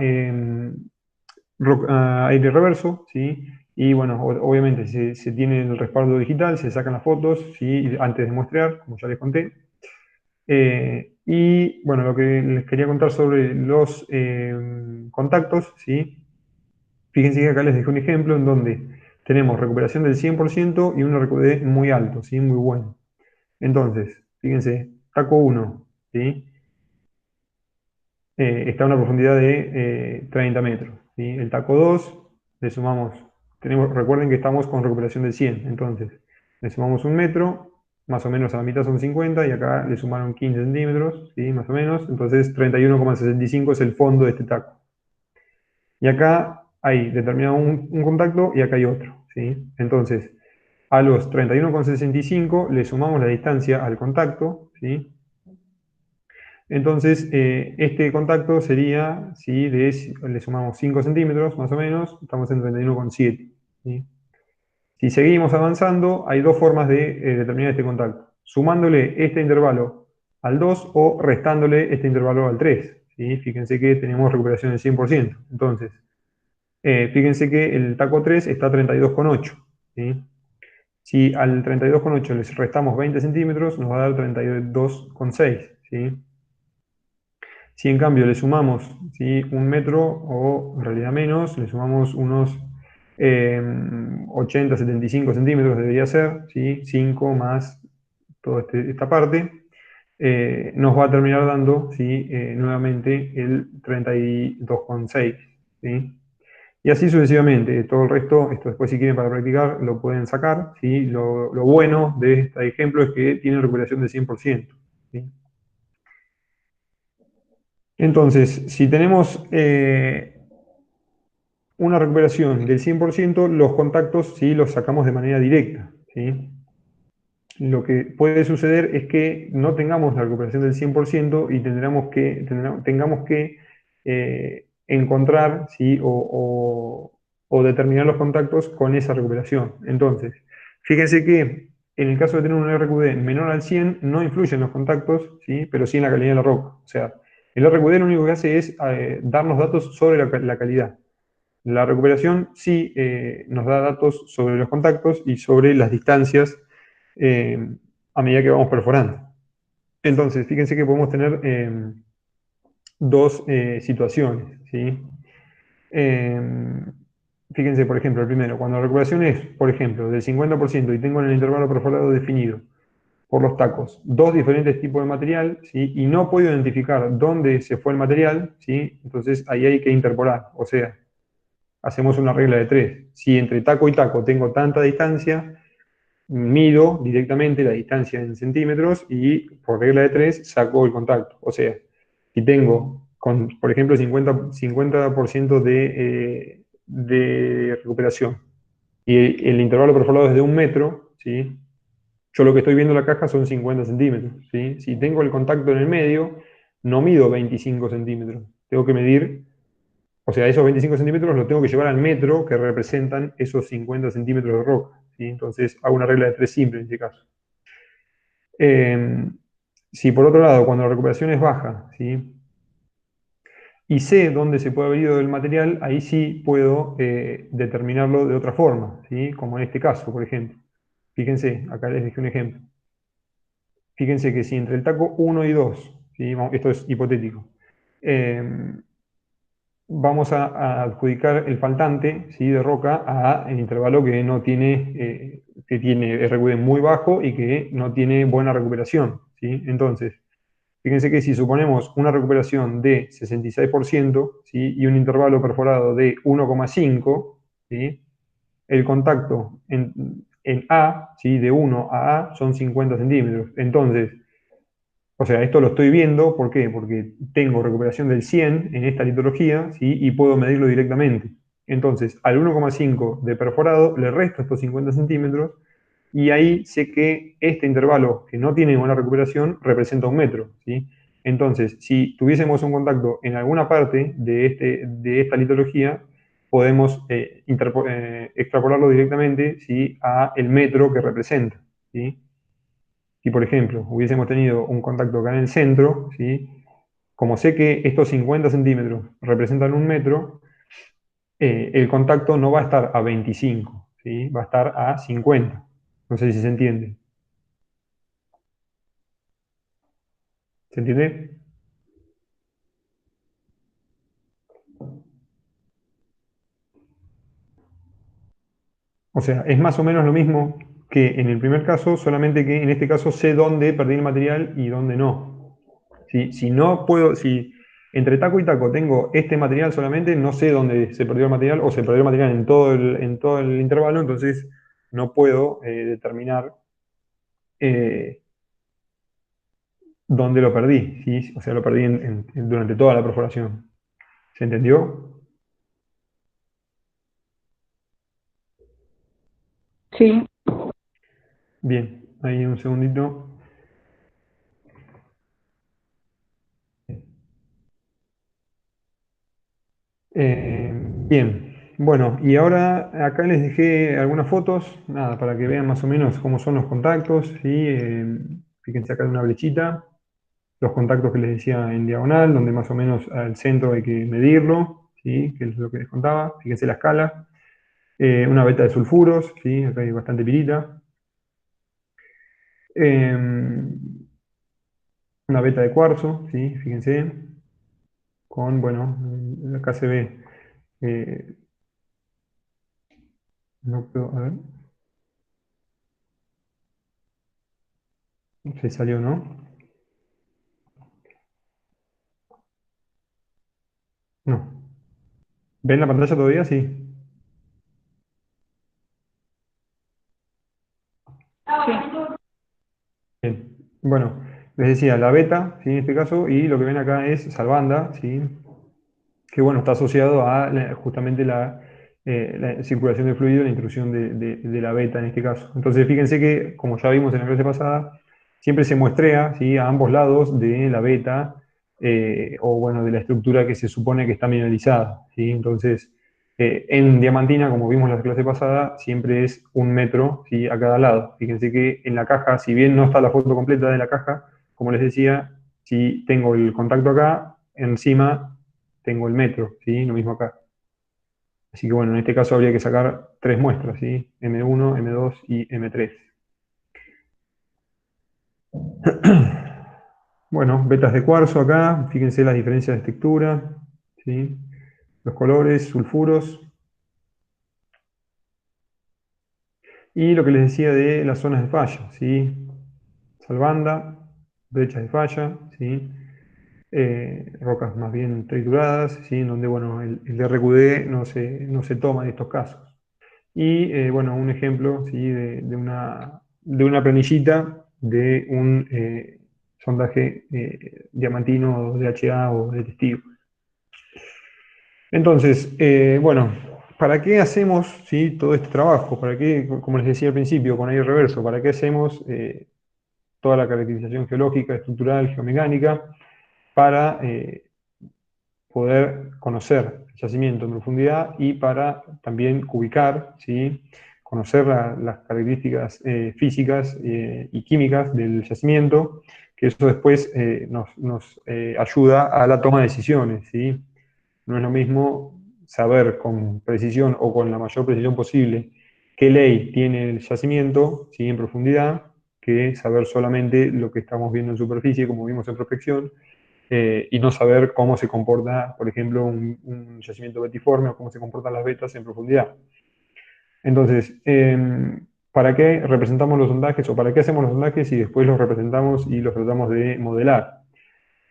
aire reverso, ¿sí? Y bueno, obviamente se tiene el respaldo digital, se sacan las fotos, ¿sí? Antes de muestrear, como ya les conté. Y bueno, lo que les quería contar sobre los contactos, ¿sí? Fíjense que acá les dejé un ejemplo en donde tenemos recuperación del 100% y un RQD muy alto, ¿sí? Muy bueno. Entonces, fíjense, taco 1, ¿sí? Está a una profundidad de 30 metros, ¿sí? El taco 2, le sumamos, recuerden que estamos con recuperación del 100, entonces le sumamos 1 metro, más o menos a la mitad son 50, y acá le sumaron 15 centímetros, ¿sí? Más o menos, entonces 31,65 es el fondo de este taco. Y acá hay determinado un contacto y acá hay otro, ¿sí? Entonces, a los 31,65 le sumamos la distancia al contacto, ¿sí? Entonces, este contacto sería, si le sumamos 5 centímetros, más o menos, estamos en 31,7, ¿sí? Si seguimos avanzando, hay dos formas de determinar este contacto. Sumándole este intervalo al 2 o restándole este intervalo al 3, ¿sí? Fíjense que tenemos recuperación del 100%. Entonces, fíjense que el taco 3 está a 32,8, ¿sí? Si al 32,8 les restamos 20 centímetros, nos va a dar 32,6, ¿sí? Si en cambio le sumamos, ¿sí? 1 metro, o en realidad menos, le sumamos unos 80, 75 centímetros, debería ser, ¿sí? 5 más toda esta parte, nos va a terminar dando, ¿sí? Nuevamente el 32,6, ¿sí? Y así sucesivamente. Todo el resto, esto después si quieren para practicar, lo pueden sacar, ¿sí? Lo bueno de este ejemplo es que tiene recuperación del 100%, ¿sí? Entonces, si tenemos una recuperación del 100%, los contactos sí los sacamos de manera directa, ¿sí? Lo que puede suceder es que no tengamos la recuperación del 100% y tengamos que encontrar, ¿sí? O determinar los contactos con esa recuperación. Entonces, fíjense que en el caso de tener un RQD menor al 100, no influye en los contactos, ¿sí? Pero sí en la calidad de la roca. O sea, el RQD lo único que hace es darnos datos sobre la calidad. La recuperación sí nos da datos sobre los contactos y sobre las distancias eh, a medida que vamos perforando. Entonces, fíjense que podemos tener dos situaciones, ¿sí? Eh, Fíjense, por ejemplo, el primero, cuando la recuperación es, por ejemplo, del 50% y tengo en el intervalo perforado definido por los tacos dos diferentes tipos de material, ¿sí? Y no puedo identificar dónde se fue el material, ¿sí? Entonces ahí hay que interpolar, o sea, hacemos una regla de 3. Si entre taco y taco tengo tanta distancia, mido directamente la distancia en centímetros y por regla de 3 saco el contacto. O sea, si tengo, por ejemplo, 50% de recuperación y el intervalo perforado es de 1 metro, ¿sí? Yo lo que estoy viendo en la caja son 50 centímetros, ¿sí? Si tengo el contacto en el medio, no mido 25 centímetros. Tengo que medir, o sea, esos 25 centímetros los tengo que llevar al metro que representan esos 50 centímetros de roca, ¿sí? Entonces hago una regla de 3 simple en este caso. Si por otro lado, cuando la recuperación es baja, ¿sí? y sé dónde se puede haber ido el material, ahí sí puedo determinarlo de otra forma, ¿sí? Como en este caso, por ejemplo. Fíjense, acá les dejé un ejemplo. Fíjense que si entre el taco 1 y 2, ¿sí? Esto es hipotético, eh, vamos a adjudicar el faltante, ¿sí? De roca a el intervalo que no tiene, que tiene RQD muy bajo y que no tiene buena recuperación, ¿sí? Entonces, fíjense que si suponemos una recuperación de 66%, ¿sí? Y un intervalo perforado de 1,5, ¿sí? El contacto en A, ¿sí? De 1 a A son 50 centímetros. Entonces, o sea, esto lo estoy viendo, ¿por qué? Porque tengo recuperación del 100 en esta litología, ¿sí? Y puedo medirlo directamente. Entonces, al 1,5 de perforado le resto estos 50 centímetros y ahí sé que este intervalo que no tiene buena recuperación representa 1 metro, ¿sí? Entonces, si tuviésemos un contacto en alguna parte de esta litología, podemos extrapolarlo directamente, ¿sí? A el metro que representa, ¿sí? Si, por ejemplo, hubiésemos tenido un contacto acá en el centro, ¿sí? Como sé que estos 50 centímetros representan 1 metro, el contacto no va a estar a 25, ¿sí? Va a estar a 50. No sé si se entiende. ¿Se entiende? O sea, es más o menos lo mismo que en el primer caso, solamente que en este caso sé dónde perdí el material y dónde no. Si no puedo, si entre taco y taco tengo este material solamente, no sé dónde se perdió el material o se perdió el material en todo el intervalo, entonces no puedo determinar eh, dónde lo perdí, ¿sí? O sea, lo perdí durante toda la perforación. ¿Se entendió? Sí. Bien, ahí un segundito. Bien, bueno, y ahora acá les dejé algunas fotos, nada, para que vean más o menos cómo son los contactos, ¿sí? Fíjense acá hay una flechita, los contactos que les decía en diagonal, donde más o menos al centro hay que medirlo, ¿sí? Que es lo que les contaba, fíjense la escala. Una veta de sulfuros, ¿sí? Acá hay bastante pirita. Eh, una veta de cuarzo, ¿sí? Fíjense, con, bueno, acá se ve, eh, no puedo, a ver, se salió, ¿no? No. ¿Ven la pantalla todavía? Sí. Sí. Bien. Bueno, les decía la beta, ¿sí? En este caso, y lo que ven acá es salvanda, ¿sí? Que bueno, está asociado a justamente la circulación de fluido, la intrusión de la beta en este caso. Entonces, fíjense que, como ya vimos en la clase pasada, siempre se muestrea, ¿sí? A ambos lados de la beta, o bueno, de la estructura que se supone que está mineralizada, ¿sí? Entonces, en diamantina, como vimos en la clase pasada, siempre es 1 metro, ¿sí? A cada lado. Fíjense que en la caja, si bien no está la foto completa de la caja, como les decía, si tengo el contacto acá, encima tengo el metro, ¿sí? Lo mismo acá. Así que bueno, en este caso habría que sacar 3 muestras, ¿sí? M1, M2 y M3. Bueno, vetas de cuarzo acá, fíjense las diferencias de textura, ¿sí? Los colores, sulfuros. Y lo que les decía de las zonas de falla, ¿sí? Salvanda, brechas de falla, ¿sí? Rocas más bien trituradas, ¿sí? En donde bueno, el RQD no se toma en estos casos. Y bueno, un ejemplo, ¿sí? De una planillita de un sondaje diamantino de HA o de testigo. Entonces, bueno, ¿para qué hacemos, ¿sí? Todo este trabajo? ¿Para qué, como les decía al principio, con aire reverso, para qué hacemos toda la caracterización geológica, estructural, geomecánica? Para poder conocer el yacimiento en profundidad y para también ubicar, ¿sí? Conocer las características físicas y químicas del yacimiento, que eso después nos ayuda a la toma de decisiones, ¿sí? no es lo mismo saber con precisión o con la mayor precisión posible qué ley tiene el yacimiento, ¿sí? En profundidad, que saber solamente lo que estamos viendo en superficie, como vimos en prospección, y no saber cómo se comporta, por ejemplo, un yacimiento betiforme o cómo se comportan las vetas en profundidad. Entonces, ¿para qué representamos los sondajes o para qué hacemos los sondajes y después los representamos y los tratamos de modelar?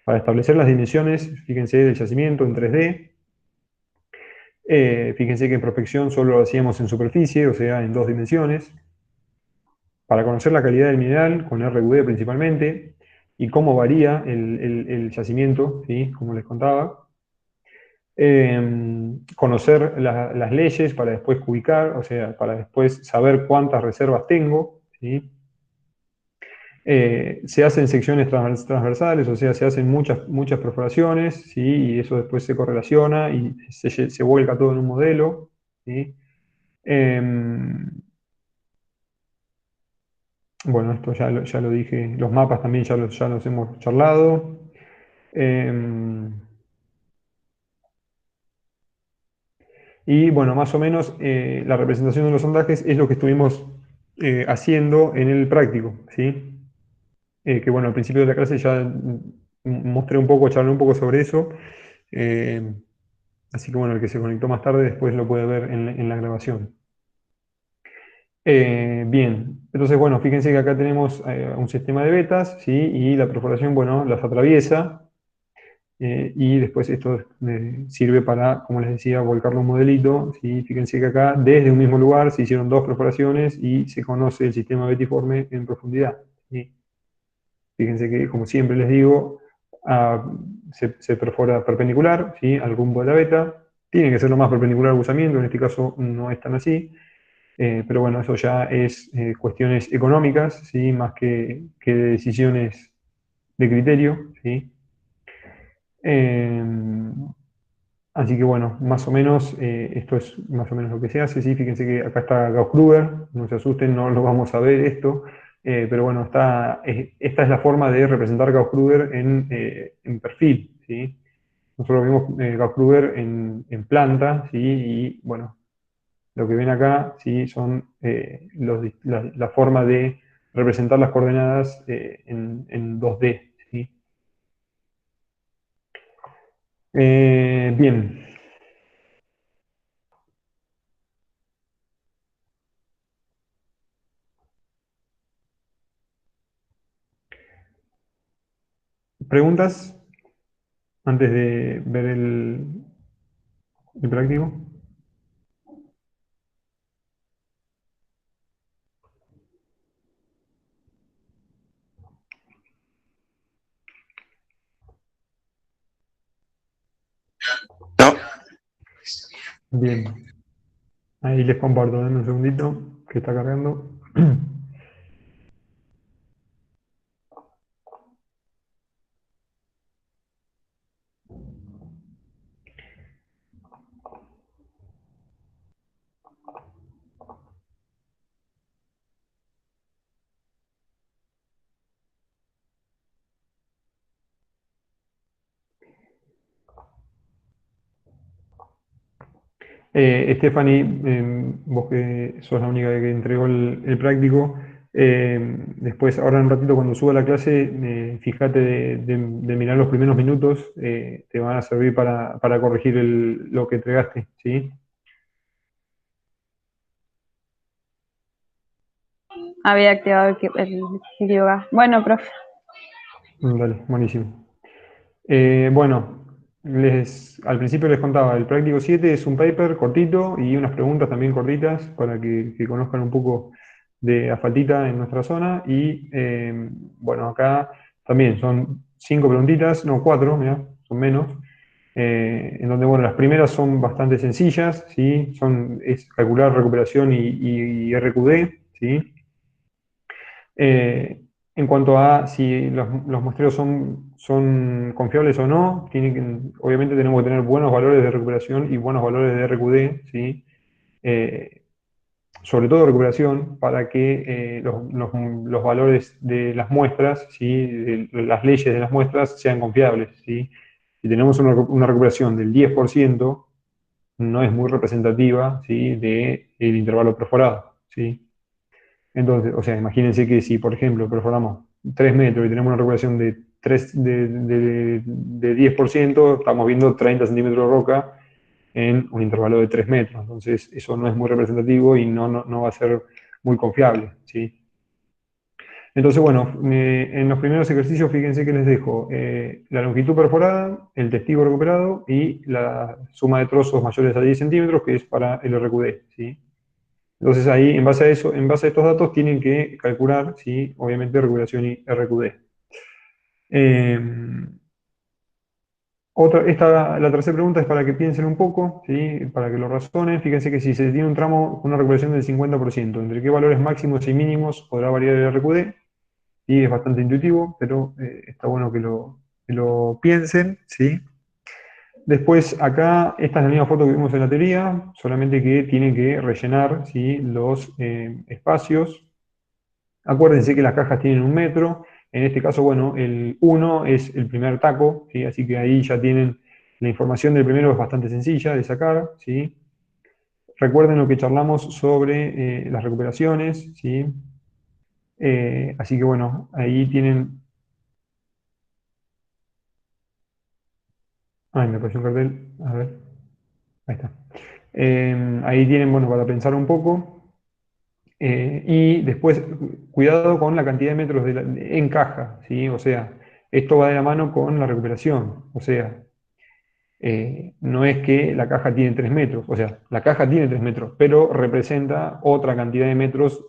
Para establecer las dimensiones, fíjense, del yacimiento en 3D. Fíjense que en prospección solo lo hacíamos en superficie, o sea, en 2 dimensiones. Para conocer la calidad del mineral, con RQD principalmente, y cómo varía el yacimiento, ¿sí? Como les contaba. Conocer las leyes para después ubicar, o sea, para después saber cuántas reservas tengo, ¿sí? Se hacen secciones transversales, o sea, se hacen muchas perforaciones, ¿sí? Y eso después se correlaciona y se vuelca todo en un modelo, ¿sí? Em, bueno, esto ya lo dije, los mapas también ya los hemos charlado. Em, y bueno, más o menos la representación de los sondajes es lo que estuvimos haciendo en el práctico, ¿sí? Que bueno, al principio de la clase ya mostré un poco, charlé un poco sobre eso. eh, Así que bueno, el que se conectó más tarde después lo puede ver en la grabación. Bien, entonces bueno, fíjense que acá tenemos un sistema de vetas, ¿sí? Y la perforación, bueno, las atraviesa. Y después esto sirve para, como les decía, volcarlo a un modelito, ¿sí? Fíjense que acá, desde un mismo lugar, se hicieron 2 perforaciones y se conoce el sistema betiforme en profundidad, ¿sí? Fíjense que, como siempre les digo, ah, se perfora perpendicular, ¿sí? Al rumbo de la veta. Tiene que ser lo más perpendicular al usamiento, en este caso no es tan así. Pero bueno, eso ya es cuestiones económicas, ¿sí? Más que de decisiones de criterio, ¿sí? Eh, Así que bueno, más o menos, esto es más o menos lo que se hace, ¿sí? Fíjense que acá está Gauss-Kruger, no se asusten, no lo vamos a ver esto, pero bueno, esta es la forma de representar Gauss-Kruger en perfil, ¿sí? Nosotros vimos Gauss-Kruger en planta, ¿sí? Y bueno, lo que ven acá, ¿sí? Son la forma de representar las coordenadas en 2D, ¿sí? Bien, ¿preguntas antes de ver el práctico? No, Bien, ahí les comparto, denme un segundito, que está cargando. Stephanie, vos que sos la única que entregó el práctico, después, ahora en un ratito cuando suba la clase, fíjate de mirar los primeros minutos, te van a servir para corregir lo que entregaste, ¿sí? Había activado el yoga. Bueno, profe. Dale, buenísimo. Bueno, al principio les contaba, el práctico 7 es un paper cortito y unas preguntas también cortitas para que conozcan un poco de asfaltita en nuestra zona. Y bueno, acá también son 5 preguntitas, no 4, mirá, son menos. En donde, bueno, las primeras son bastante sencillas, ¿sí? Es calcular recuperación y RQD, ¿sí? En cuanto a si los muestreos son confiables o no, obviamente tenemos que tener buenos valores de recuperación y buenos valores de RQD, ¿sí? Eh, Sobre todo recuperación, para que los valores de las muestras, ¿sí? Las leyes de las muestras sean confiables, ¿sí? Si tenemos una recuperación del 10%, no es muy representativa, ¿sí?, del intervalo perforado, ¿sí? Entonces, o sea, imagínense que si, por ejemplo, perforamos 3 metros y tenemos una recuperación de, 3, de 10%, estamos viendo 30 centímetros de roca en un intervalo de 3 metros. Entonces, eso no es muy representativo y no va a ser muy confiable, ¿sí? Entonces, bueno, en los primeros ejercicios, fíjense que les dejo la longitud perforada, el testigo recuperado y la suma de trozos mayores a 10 centímetros, que es para el RQD, ¿sí? Entonces ahí, en base a eso, en base a estos datos, tienen que calcular, ¿sí?, obviamente, recuperación y RQD. La tercera pregunta es para que piensen un poco, ¿sí?, para que lo razonen. Fíjense que si se tiene un tramo con una recuperación del 50%, ¿entre qué valores máximos y mínimos podrá variar el RQD? Y es bastante intuitivo, pero está bueno que lo piensen, ¿sí? Después, acá, esta es la misma foto que vimos en la teoría, solamente que tienen que rellenar, ¿sí?, los espacios. Acuérdense que las cajas tienen 1 metro. En este caso, bueno, el 1 es el primer taco, ¿sí? Así que ahí ya tienen la información del primero, es bastante sencilla de sacar, ¿sí? Recuerden lo que charlamos sobre las recuperaciones, ¿sí? Así que bueno, ahí tienen... Ay, me apareció un cartel. A ver, ahí está. Ahí tienen, bueno, para pensar un poco. Y después, cuidado con la cantidad de metros en caja, ¿sí? O sea, esto va de la mano con la recuperación. O sea, no es que la caja tiene 3 metros, o sea, la caja tiene 3 metros, pero representa otra cantidad de metros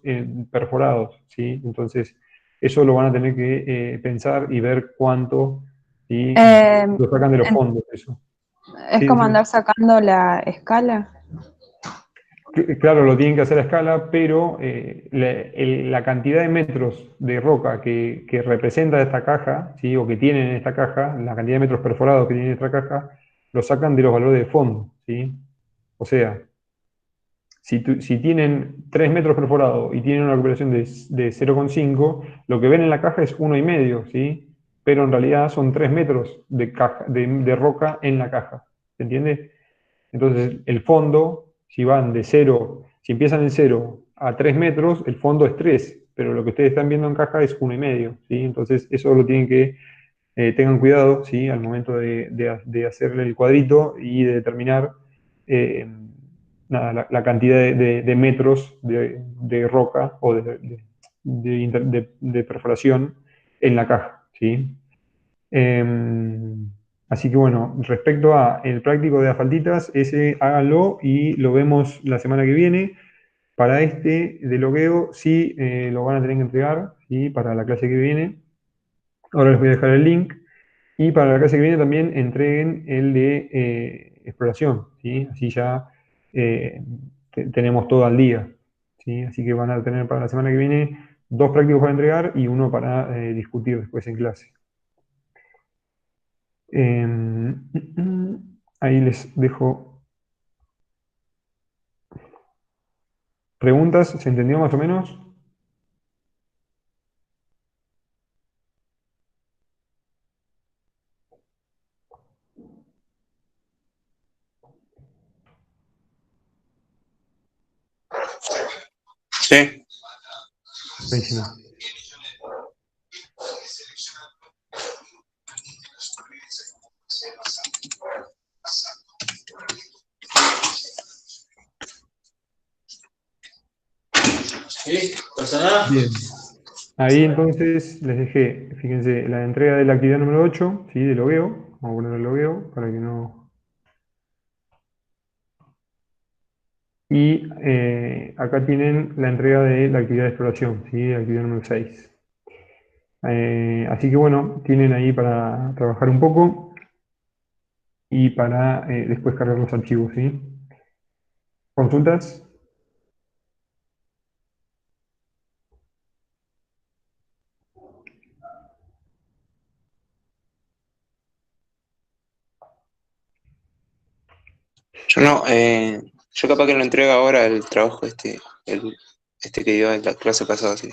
perforados, ¿sí? Entonces, eso lo van a tener que pensar y ver cuánto, ¿sí?, Eh, lo sacan de los en- fondos, eso. es Sí, como decime. andar sacando la escala. Claro, lo tienen que hacer a escala, pero la cantidad de metros de roca que representa esta caja, ¿sí?, o que tienen en esta caja, la cantidad de metros perforados que tiene esta caja, lo sacan de los valores de fondo, ¿sí? O sea, si tienen 3 metros perforados y tienen una recuperación de 0,5, lo que ven en la caja es 1,5, ¿sí? Pero en realidad son 3 metros de roca en la caja, ¿se entiende? Entonces, el fondo, si van de 0, si empiezan en 0 a 3 metros, el fondo es 3, pero lo que ustedes están viendo en caja es 1,5, ¿sí? Entonces, eso lo tienen que, tengan cuidado, ¿sí?, al momento de hacerle el cuadrito y de determinar eh, nada, la cantidad de metros de roca o de perforación en la caja, ¿sí? Así que bueno, respecto a el práctico de asfaltitas, ese háganlo y lo vemos la semana que viene. Para este de logueo sí lo van a tener que entregar, ¿sí?, para la clase que viene. Ahora les voy a dejar el link. Y para la clase que viene también entreguen el de exploración, ¿sí? Así ya tenemos todo al día, ¿sí? Así que van a tener para la semana que viene 2 prácticos para entregar y uno para discutir después en clase. Ahí les dejo preguntas. ¿Se entendió más o menos? Sí. Buenísimo. ¿Sí? ¿Pasa nada? Bien. Ahí entonces les dejé, fíjense, la entrega de la actividad número 8, ¿sí?, de logueo. Vamos a poner el logueo para que no... Y acá tienen la entrega de la actividad de exploración, ¿sí?, la actividad número 6. Así que bueno, tienen ahí para trabajar un poco y para después cargar los archivos, ¿sí? ¿Consultas? Yo no, yo capaz que lo entrego ahora el trabajo este que dio en la clase pasada, sí.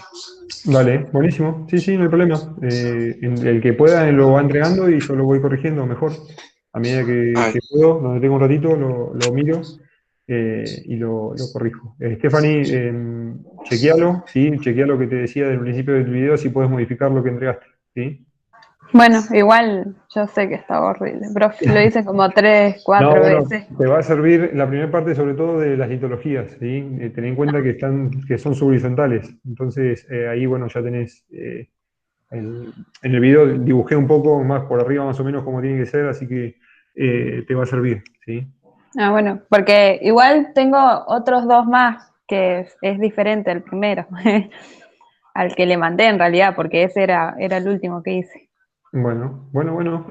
Dale, buenísimo. Sí, sí, no hay problema. El que pueda lo va entregando y yo lo voy corrigiendo mejor. A medida que puedo, donde tengo un ratito, lo miro y lo corrijo. Stephanie, chequealo, ¿sí? Chequea lo que te decía del principio del video, si puedes modificar lo que entregaste, ¿sí? Bueno, igual yo sé que está horrible, profe. Lo hice como 3, No, 4 bueno, veces. te va a servir la primera parte sobre todo de las litologías, ¿sí? Ten en cuenta que son subhorizontales. Entonces, ahí, bueno, ya tenés, en el video dibujé un poco más por arriba más o menos como tiene que ser, así que te va a servir, ¿sí? Ah, bueno, porque igual tengo otros 2 más, que es diferente al primero, al que le mandé en realidad, porque ese era el último que hice. Bueno.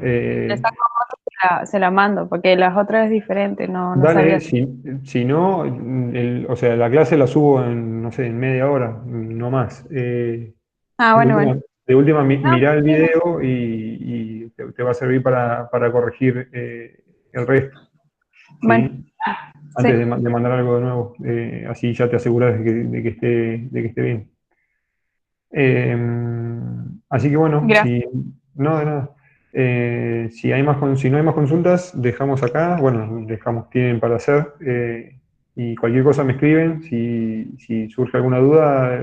Le saco foto y se la mando, porque las otras es diferente, no Dale, sabía. si no, o sea, la clase la subo en, no sé, en media hora, no más. Ah, De bueno, última, bueno. No, mirá el sí, no. video y te va a servir para corregir el resto, Bueno, ¿sí? Antes sí, de mandar algo de nuevo, así ya te aseguras de que esté bien. Eh, Así que bueno, gracias. no, de nada. Si no hay más consultas, dejamos acá, bueno, tienen para hacer, y cualquier cosa me escriben, si surge alguna duda,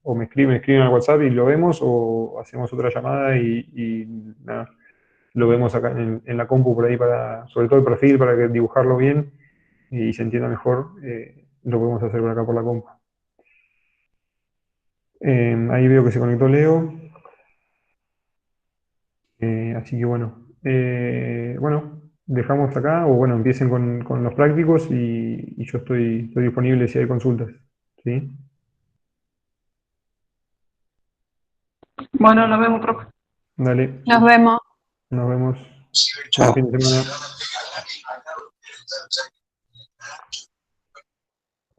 o me escriben al WhatsApp y lo vemos, o hacemos otra llamada y nada, lo vemos acá en la compu por ahí sobre todo el perfil, para que dibujarlo bien y se entienda mejor, lo podemos hacer por acá por la compu. Ahí veo que se conectó Leo. Así que bueno, dejamos acá, o bueno, empiecen con los prácticos y yo estoy disponible si hay consultas. ¿Sí? Bueno, nos vemos, profe. Dale, Nos vemos. nos vemos. Buen Chao. fin de semana.